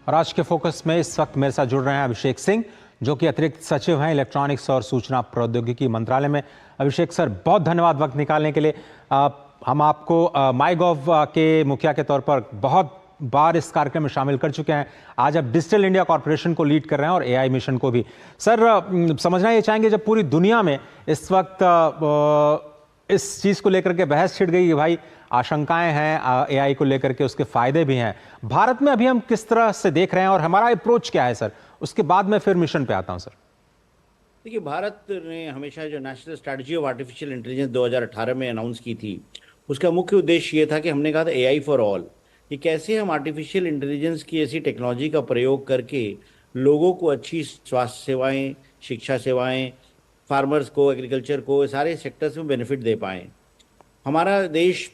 और आज के फोकस में इस वक्त मेरे साथ जुड़ रहे हैं अभिषेक सिंह, जो कि अतिरिक्त सचिव हैं इलेक्ट्रॉनिक्स और सूचना प्रौद्योगिकी मंत्रालय में। अभिषेक सर, बहुत धन्यवाद वक्त निकालने के लिए। हम आपको माईगॉव के मुखिया के तौर पर बहुत बार इस कार्यक्रम में शामिल कर चुके हैं। आज आप डिजिटल इंडिया कॉर्पोरेशन को लीड कर रहे हैं और एआई मिशन को भी। सर, समझना ये चाहेंगे, जब पूरी दुनिया में इस वक्त इस चीज़ को लेकर के बहस छिड़ गई कि भाई आशंकाएं हैं एआई को लेकर के, उसके फायदे भी हैं, भारत में अभी हम किस तरह से देख रहे हैं और हमारा अप्रोच क्या है सर? उसके बाद मैं फिर मिशन पे आता हूं सर। देखिए, भारत ने हमेशा जो national strategy of artificial intelligence 2018 में अनाउंस की थी, उसका मुख्य उद्देश्य ये था कि हमने कहा था एआई फॉर ऑल, कि कैसे हम आर्टिफिशियल इंटेलिजेंस की ऐसी टेक्नोलॉजी का प्रयोग करके लोगों को अच्छी स्वास्थ्य सेवाएं, शिक्षा सेवाएं, फार्मर्स को, एग्रीकल्चर को, सारे सेक्टर्स में बेनिफिट दे पाएं। हमारा देश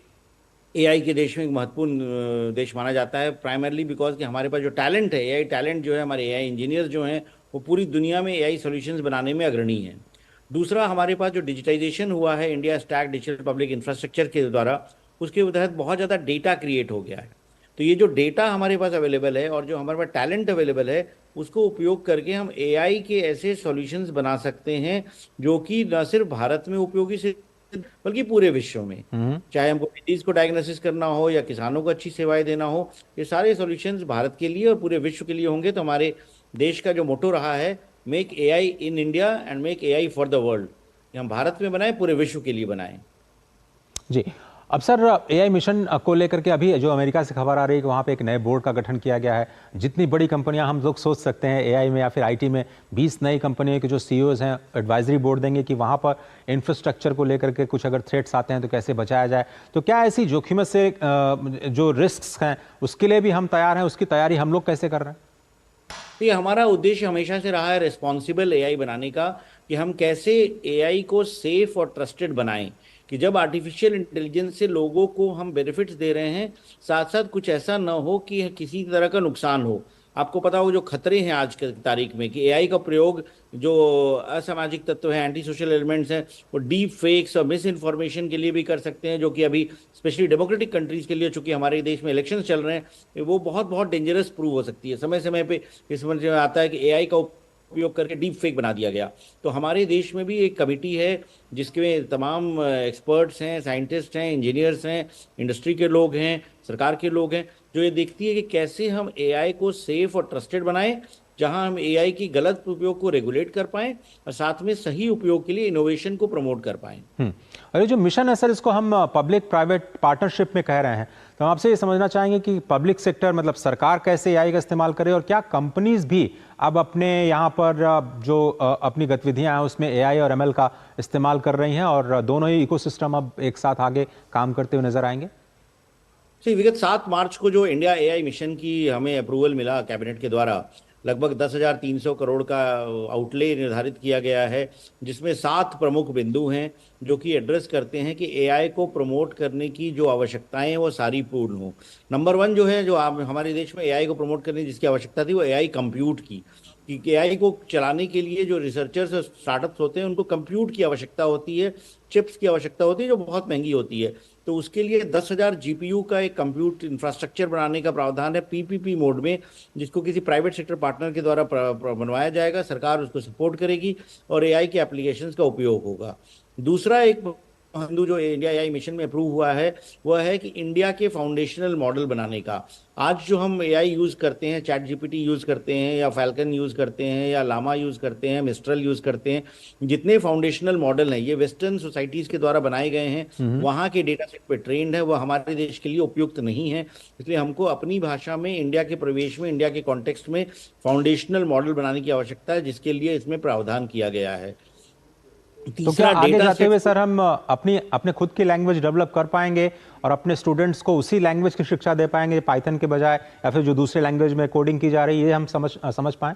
एआई के देश में एक महत्वपूर्ण देश माना जाता है, प्राइमरली बिकॉज कि हमारे पास जो टैलेंट है, एआई टैलेंट जो है, हमारे एआई इंजीनियर्स जो हैं वो पूरी दुनिया में एआई सॉल्यूशंस बनाने में अग्रणी हैं। दूसरा, हमारे पास जो डिजिटाइजेशन हुआ है India stack digital public infrastructure के द्वारा, उसके तहत बहुत ज़्यादा डेटा क्रिएट हो गया है। तो ये जो डेटा हमारे पास अवेलेबल है और जो हमारे पास टैलेंट अवेलेबल है, उसको उपयोग करके हम एआई के ऐसे सॉल्यूशंस बना सकते हैं जो कि न सिर्फ भारत में उपयोगी से बल्कि पूरे विश्व में, चाहे हमको डिजीज को डायग्नोसिस करना हो या किसानों को अच्छी सेवाएं देना हो, ये सारे सॉल्यूशंस भारत के लिए और पूरे विश्व के लिए होंगे। तो हमारे देश का जो मोटो रहा है, make AI in India and make AI for the world, हम भारत में बनाएं, पूरे विश्व के लिए बनाएं। जी, अब सर एआई मिशन को लेकर के अभी जो अमेरिका से खबर आ रही है कि वहाँ पे एक नए बोर्ड का गठन किया गया है। जितनी बड़ी कंपनियां हम लोग सोच सकते हैं एआई में या फिर आईटी में, 20 नई कंपनियों के जो सीईओज हैं एडवाइजरी बोर्ड देंगे कि वहाँ पर इंफ्रास्ट्रक्चर को लेकर के कुछ अगर थ्रेट्स आते हैं तो कैसे बचाया जाए। तो क्या ऐसी जोखिम से जो रिस्क हैं उसके लिए भी हम तैयार हैं? उसकी तैयारी हम लोग कैसे कर रहे हैं? तो ये हमारा उद्देश्य हमेशा से रहा है रिस्पॉन्सिबल एआई बनाने का, कि हम कैसे एआई को सेफ और ट्रस्टेड बनाएं, कि जब आर्टिफिशियल इंटेलिजेंस से लोगों को हम बेनिफिट्स दे रहे हैं, साथ साथ कुछ ऐसा ना हो कि किसी तरह का नुकसान हो। आपको पता हो जो खतरे हैं आज की तारीख में, कि एआई का प्रयोग जो असामाजिक तत्व हैं, एंटी सोशल एलिमेंट्स हैं, वो डीप फेक्स और मिस इन्फॉर्मेशन के लिए भी कर सकते हैं, जो कि अभी स्पेशली डेमोक्रेटिक कंट्रीज के लिए, चूंकि हमारे देश में इलेक्शन चल रहे हैं, वो बहुत बहुत डेंजरस प्रूव हो सकती है। समय समय पे इस समझ में आता है कि एआई का उपयोग करके डीप फेक बना दिया गया। तो हमारे देश में भी एक कमेटी है जिसके तमाम एक्सपर्ट्स हैं, साइंटिस्ट हैं, इंजीनियर्स हैं, इंडस्ट्री के लोग हैं, सरकार के लोग हैं, जो ये देखती है कि कैसे हम एआई को सेफ और ट्रस्टेड बनाएं, जहां हम एआई की गलत उपयोग को रेगुलेट कर पाएं और साथ में सही उपयोग के लिए इनोवेशन को प्रमोट कर पाएं। और ये जो मिशन है सर, इसको हम पब्लिक प्राइवेट पार्टनरशिप में कह रहे हैं, तो हम आपसे ये समझना चाहेंगे कि पब्लिक सेक्टर मतलब सरकार कैसे एआई का इस्तेमाल करे, और क्या कंपनीज भी अब अपने यहाँ पर जो अपनी गतिविधियाँ हैं उसमें एआई और एमएल का इस्तेमाल कर रही हैं, और दोनों ही इकोसिस्टम अब एक साथ आगे काम करते हुए नजर आएंगे? विगत 7 मार्च को जो इंडिया एआई मिशन की हमें अप्रूवल मिला कैबिनेट के द्वारा, लगभग 10,300 करोड़ का आउटले निर्धारित किया गया है, जिसमें 7 प्रमुख बिंदु हैं जो कि एड्रेस करते हैं कि एआई को प्रमोट करने की जो आवश्यकताएं हैं वो सारी पूर्ण हो। नंबर 1 जो है, जो हमारे देश में एआई को प्रमोट करने जिसकी आवश्यकता थी, वो एआई कंप्यूट की, कि एआई को चलाने के लिए जो रिसर्चर्स और स्टार्टअप्स होते हैं उनको कंप्यूट की आवश्यकता होती है, चिप्स की आवश्यकता होती है जो बहुत महंगी होती है। तो उसके लिए 10,000 जीपीयू का एक कंप्यूट इंफ्रास्ट्रक्चर बनाने का प्रावधान है पीपीपी मोड में, जिसको किसी प्राइवेट सेक्टर पार्टनर के द्वारा बनवाया जाएगा। सरकार उसको सपोर्ट करेगी और एआई के एप्लीकेशंस का उपयोग होगा। दूसरा एक हिंदू जो इंडिया एआई मिशन में अप्रूव हुआ है, वह है कि इंडिया के फाउंडेशनल मॉडल बनाने का। आज जो हम एआई यूज़ करते हैं, चैट जीपीटी यूज़ करते हैं या फैल्कन यूज़ करते हैं या लामा यूज़ करते हैं, मिस्ट्रल यूज़ करते हैं, जितने फाउंडेशनल मॉडल हैं ये वेस्टर्न सोसाइटीज़ के द्वारा बनाए गए हैं, वहाँ के डेटा सेट पे ट्रेंड है, वह हमारे देश के लिए उपयुक्त नहीं है। इसलिए हमको अपनी भाषा में, इंडिया के प्रवेश में, इंडिया के कॉन्टेक्स्ट में फाउंडेशनल मॉडल बनाने की आवश्यकता है, जिसके लिए इसमें प्रावधान किया गया है। तो क्या आगे जाते हुए सर हम अपने खुद की लैंग्वेज डेवलप कर पाएंगे और अपने स्टूडेंट्स को उसी लैंग्वेज की शिक्षा दे पाएंगे, पाइथन के बजाय, या फिर जो दूसरे लैंग्वेज में कोडिंग की जा रही है, ये हम समझ पाएं?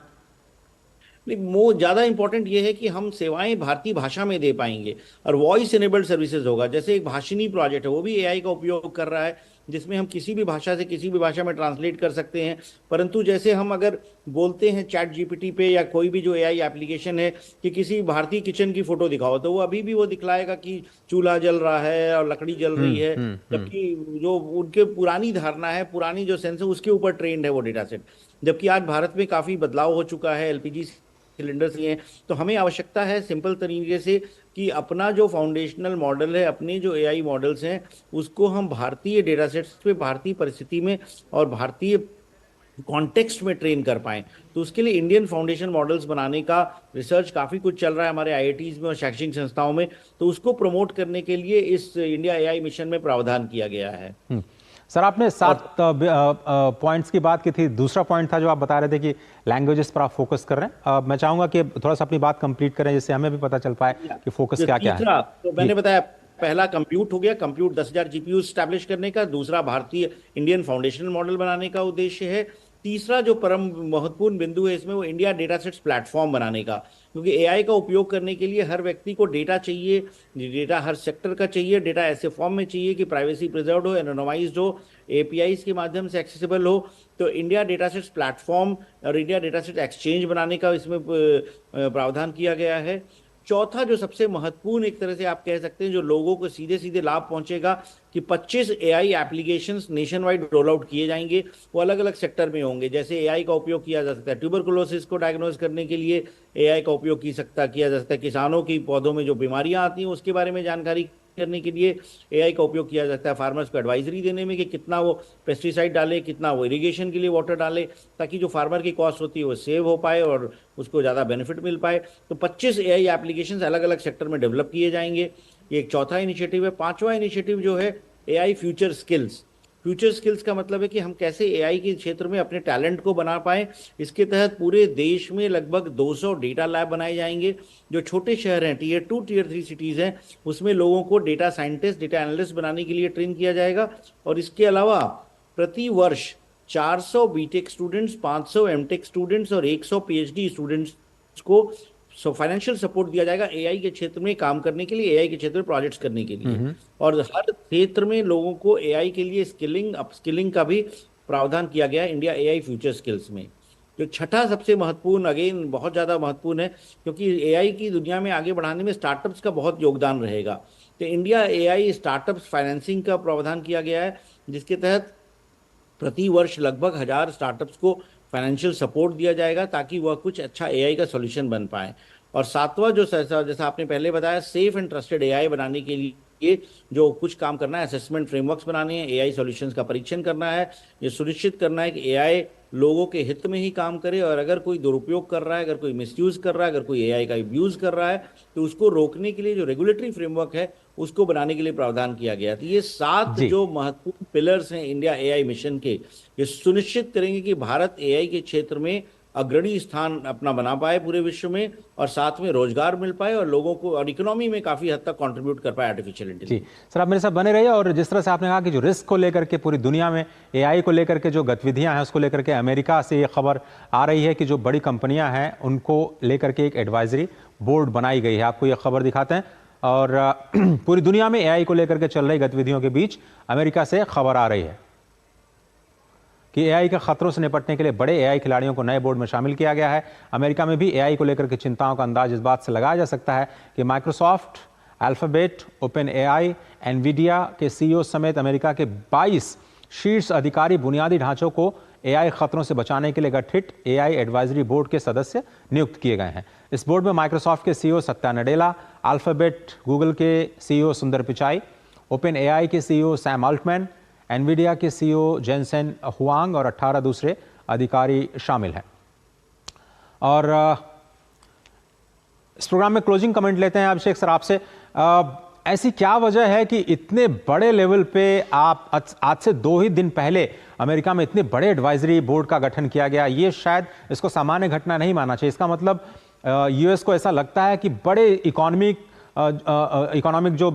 वो ज़्यादा इंपॉर्टेंट ये है कि हम सेवाएं भारतीय भाषा में दे पाएंगे और वॉइस इनेबल्ड सर्विसेज होगा। जैसे एक भाषिनी प्रोजेक्ट है, वो भी एआई का उपयोग कर रहा है, जिसमें हम किसी भी भाषा से किसी भी भाषा में ट्रांसलेट कर सकते हैं। परंतु जैसे हम अगर बोलते हैं चैट जीपीटी पे या कोई भी जो एआई एप्लीकेशन है कि किसी भारतीय किचन की फोटो दिखाओ, तो वो अभी भी वो दिखलाएगा कि चूल्हा जल रहा है और लकड़ी जल रही है, जबकि जो उनके पुरानी धारणा है, पुरानी जो सेंस है, उसके ऊपर ट्रेंड है वो डेटा सेट। जबकि आज भारत में काफी बदलाव हो चुका है, एलपीजी सिलेंडर्स ही हैं, तो हमें आवश्यकता है सिंपल तरीके से कि अपना जो फाउंडेशनल मॉडल है, अपने जो एआई मॉडल्स हैं, उसको हम भारतीय डेटा सेट्स पे, भारतीय परिस्थिति में और भारतीय कॉन्टेक्स्ट में ट्रेन कर पाएं। तो उसके लिए इंडियन फाउंडेशन मॉडल्स बनाने का रिसर्च काफ़ी कुछ चल रहा है हमारे आईआईटीज में और शैक्षणिक संस्थाओं में। तो उसको प्रमोट करने के लिए इस इंडिया एआई मिशन में प्रावधान किया गया है। सर, आपने 7 पॉइंट्स की बात की थी। दूसरा पॉइंट था जो आप बता रहे थे कि लैंग्वेजेस पर आप फोकस कर रहे हैं। मैं चाहूंगा कि थोड़ा सा अपनी बात कंप्लीट करें, जिससे हमें भी पता चल पाए कि फोकस क्या क्या है। तो मैंने बताया, पहला कंप्यूट हो गया, कंप्यूट 10,000 जीपीयू स्टैब्लिश करने का। दूसरा भारतीय इंडियन फाउंडेशनल मॉडल बनाने का उद्देश्य है। तीसरा जो परम महत्वपूर्ण बिंदु है इसमें, वो इंडिया डेटा सेट्स प्लेटफॉर्म बनाने का, क्योंकि एआई का उपयोग करने के लिए हर व्यक्ति को डेटा चाहिए, डेटा हर सेक्टर का चाहिए, डेटा ऐसे फॉर्म में चाहिए कि प्राइवेसी प्रिजर्व्ड हो, एनोनिमाइज्ड हो, एपीआईज के माध्यम से एक्सेसिबल हो। तो इंडिया डेटा सेट्स प्लेटफॉर्म और इंडिया डेटा सेट एक्सचेंज बनाने का इसमें प्रावधान किया गया है। चौथा जो सबसे महत्वपूर्ण, एक तरह से आप कह सकते हैं, जो लोगों को सीधे सीधे लाभ पहुंचेगा, कि 25 AI applications nation wide roll out किए जाएंगे। वो अलग अलग सेक्टर में होंगे। जैसे एआई का उपयोग किया जा सकता है ट्यूबरकुलोसिस को डायग्नोज करने के लिए, एआई का उपयोग किया जा सकता है किसानों की पौधों में जो बीमारियां आती हैं उसके बारे में जानकारी करने के लिए एआई का उपयोग किया जाता है, फार्मर्स को एडवाइजरी देने में कि कितना वो पेस्टिसाइड डाले, कितना वो इरिगेशन के लिए वाटर डाले, ताकि जो फार्मर की कॉस्ट होती है वो सेव हो पाए और उसको ज़्यादा बेनिफिट मिल पाए। तो 25 एआई एप्लीकेशंस अलग अलग सेक्टर में डेवलप किए जाएंगे। ये एक चौथा इनिशिएटिव है। पांचवा इनिशिएटिव जो है AI future skills. Future skills का मतलब है कि हम कैसे एआई के क्षेत्र में अपने टैलेंट को बना पाए। इसके तहत पूरे देश में लगभग 200 डेटा लैब बनाए जाएंगे। जो छोटे शहर हैं, टियर 2 टियर 3 सिटीज़ हैं, उसमें लोगों को डेटा साइंटिस्ट, डेटा एनालिस्ट बनाने के लिए ट्रेन किया जाएगा। और इसके अलावा प्रति वर्ष 400 बीटेक स्टूडेंट्स, 500 एमटेक स्टूडेंट्स और 100 पीएचडी स्टूडेंट्स को फाइनेंशियल सपोर्ट दिया जाएगा एआई के क्षेत्र में काम करने के लिए, एआई के क्षेत्र में प्रोजेक्ट्स करने के लिए। और हर क्षेत्र में लोगों को एआई के लिए स्किलिंग, अपस्किलिंग का भी प्रावधान किया गया है इंडिया एआई फ्यूचर स्किल्स में। जो छठा सबसे महत्वपूर्ण, अगेन बहुत ज़्यादा महत्वपूर्ण है, क्योंकि एआई की दुनिया में आगे बढ़ाने में स्टार्टअप्स का बहुत योगदान रहेगा। तो इंडिया एआई स्टार्टअप्स फाइनेंसिंग का प्रावधान किया गया है, जिसके तहत प्रति वर्ष लगभग 1000 स्टार्टअप्स को फाइनेंशियल सपोर्ट दिया जाएगा, ताकि वह कुछ अच्छा एआई का सॉल्यूशन बन पाए। और सातवां जो, जैसा आपने पहले बताया, सेफ एंड ट्रस्टेड एआई बनाने के लिए जो कुछ काम करना है, असेसमेंट फ्रेमवर्क्स बनाने हैं, एआई सॉल्यूशंस का परीक्षण करना है, ये सुनिश्चित करना है कि एआई लोगों के हित में ही काम करे, और अगर कोई दुरुपयोग कर रहा है, अगर कोई मिसयूज कर रहा है, अगर कोई एआई का अब्यूज कर रहा है, तो उसको रोकने के लिए जो रेगुलेटरी फ्रेमवर्क है उसको बनाने के लिए प्रावधान किया गया। तो ये 7 जो महत्वपूर्ण पिलर्स हैं इंडिया एआई मिशन के, ये सुनिश्चित करेंगे कि भारत एआई के क्षेत्र में अग्रणी स्थान अपना बना पाए पूरे विश्व में, और साथ में रोजगार मिल पाए और लोगों को और इकोनॉमी में काफी हद तक कंट्रीब्यूट कर पाए आर्टिफिशियल इंटेलिजेंस। जी सर, आप मेरे साथ बने रहिए। और जिस तरह से आपने कहा कि जो रिस्क को लेकर के पूरी दुनिया में एआई को लेकर के जो गतिविधियां हैं, उसको लेकर के अमेरिका से ये खबर आ रही है कि जो बड़ी कंपनियां हैं उनको लेकर के एक एडवाइजरी बोर्ड बनाई गई है। आपको ये खबर दिखाते हैं। और पूरी दुनिया में एआई को लेकर के चल रही गतिविधियों के बीच अमेरिका से खबर आ रही है कि एआई के खतरों से निपटने के लिए बड़े एआई खिलाड़ियों को नए बोर्ड में शामिल किया गया है। अमेरिका में भी एआई को लेकर के चिंताओं का अंदाज इस बात से लगाया जा सकता है कि Microsoft, alphabet, open AI, Nvidia के सीईओ समेत अमेरिका के 22 शीर्ष अधिकारी बुनियादी ढांचों को एआई खतरों से बचाने के लिए गठित एआई एडवाइजरी बोर्ड के सदस्य नियुक्त किए गए हैं। इस बोर्ड में माइक्रोसॉफ्ट के CEO Satya Nadella, alphabet Google के सीईओ सुंदर पिचाई, ओपन एआई के सीईओ सैम अल्टमैन, एनवीडिया के सीईओ जेनसेन हुआंग और 18 दूसरे अधिकारी शामिल हैं। और इस प्रोग्राम में क्लोजिंग कमेंट लेते हैं अभिषेक सर आपसे। ऐसी क्या वजह है कि इतने बड़े लेवल पे आप आज से 2 ही दिन पहले अमेरिका में इतने बड़े एडवाइजरी बोर्ड का गठन किया गया? ये शायद इसको सामान्य घटना नहीं मानना चाहिए। इसका मतलब यूएस को ऐसा लगता है कि बड़े इकोनॉमिक जो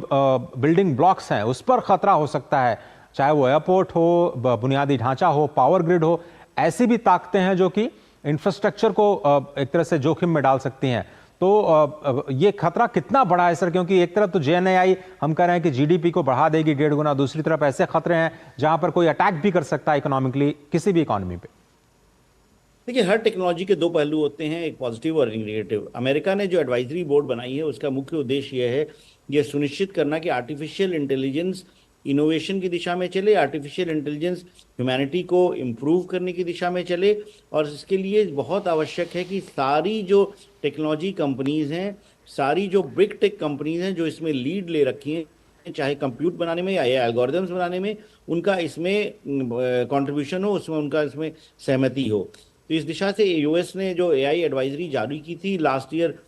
बिल्डिंग ब्लॉक्स हैं उस पर खतरा हो सकता है, चाहे वो एयरपोर्ट हो, बुनियादी ढांचा हो, पावर ग्रिड हो। ऐसी भी ताकतें हैं जो कि इंफ्रास्ट्रक्चर को एक तरह से जोखिम में डाल सकती हैं। तो ये खतरा कितना बड़ा है सर? क्योंकि एक तरफ तो JNAI हम कह रहे हैं कि GDP को बढ़ा देगी 1.5 गुना, दूसरी तरफ ऐसे खतरे हैं जहां पर कोई अटैक भी कर सकता है इकोनॉमिकली, किसी भी इकोनॉमी पे। देखिए, हर टेक्नोलॉजी के दो पहलू होते हैं, एक पॉजिटिव और एक नेगेटिव। अमेरिका ने जो एडवाइजरी बोर्ड बनाई है उसका मुख्य उद्देश्य यह है, यह सुनिश्चित करना कि आर्टिफिशियल इंटेलिजेंस इनोवेशन की दिशा में चले, आर्टिफिशियल इंटेलिजेंस ह्यूमैनिटी को इम्प्रूव करने की दिशा में चले। और इसके लिए बहुत आवश्यक है कि सारी जो टेक्नोलॉजी कंपनीज हैं, सारी जो बिग टेक कंपनीज हैं जो इसमें लीड ले रखी हैं, चाहे कंप्यूट बनाने में या एल्गोरिदम्स बनाने में, उनका इसमें कंट्रीब्यूशन हो, उसमें उनका इसमें सहमति हो। तो इस दिशा से यूएस ने जो एआई एडवाइजरी जारी की थी लास्ट ईयर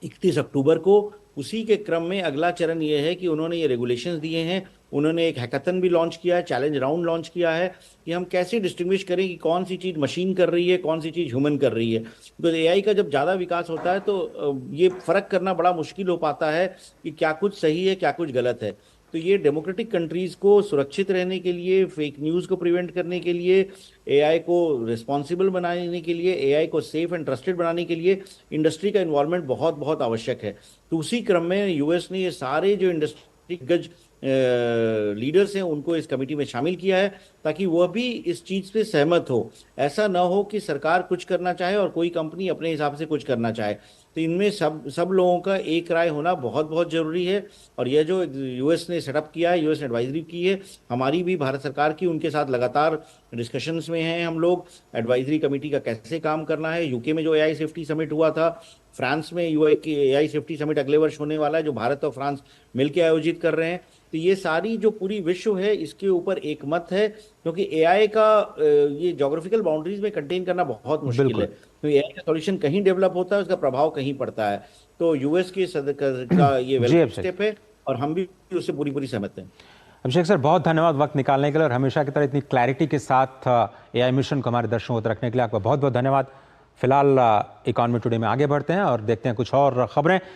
31 अक्टूबर को, उसी के क्रम में अगला चरण ये है कि उन्होंने ये रेगुलेशंस दिए हैं। उन्होंने एक हैकाथन भी लॉन्च किया है, चैलेंज राउंड लॉन्च किया है कि हम कैसे डिस्टिंग्विश करें कि कौन सी चीज़ मशीन कर रही है, कौन सी चीज़ ह्यूमन कर रही है। तो एआई का जब ज़्यादा विकास होता है तो ये फर्क करना बड़ा मुश्किल हो पाता है कि क्या कुछ सही है, क्या कुछ गलत है। तो ये डेमोक्रेटिक कंट्रीज को सुरक्षित रहने के लिए, फेक न्यूज़ को प्रिवेंट करने के लिए, एआई को रिस्पॉन्सिबल बनाने के लिए, एआई को सेफ एंड ट्रस्टेड बनाने के लिए इंडस्ट्री का इन्वॉल्वमेंट बहुत बहुत आवश्यक है। तो उसी क्रम में यूएस ने ये सारे जो इंडस्ट्री दिग्गज लीडर्स हैं उनको इस कमेटी में शामिल किया है, ताकि वह भी इस चीज़ पे सहमत हो। ऐसा ना हो कि सरकार कुछ करना चाहे और कोई कंपनी अपने हिसाब से कुछ करना चाहे। तो इनमें सब लोगों का एक राय होना बहुत बहुत ज़रूरी है। और यह जो यूएस ने सेटअप किया है, यूएस ने एडवाइजरी की है, हमारी भी भारत सरकार की उनके साथ लगातार डिस्कशंस में हैं हम लोग। एडवाइजरी कमेटी का कैसे काम करना है, यूके में जो एआई सेफ्टी समिट हुआ था, फ्रांस में एआई सेफ्टी समिट अगले वर्ष होने वाला है जो भारत और फ्रांस मिलकर आयोजित कर रहे हैं। तो ये सारी जो पूरी विश्व है इसके ऊपर एक मत है, क्योंकि एआई का ये ज्योग्राफिकल बाउंड्रीज में कंटेन करना बहुत मुश्किल है। तो एआई का सॉल्यूशन कहीं डेवलप होता है, उसका प्रभाव कहीं पड़ता है। तो यूएस के का ये वेलकम स्टेप है और हम भी उससे पूरी पूरी सहमत हैं। अभिषेक सर, बहुत धन्यवाद वक्त निकालने के लिए और हमेशा की तरह इतनी क्लैरिटी के साथ एआई मिशन को हमारे दर्शकों तक रखने के लिए आपका बहुत बहुत धन्यवाद। फिलहाल इकोनॉमी टुडे में आगे बढ़ते हैं और देखते हैं कुछ और खबरें।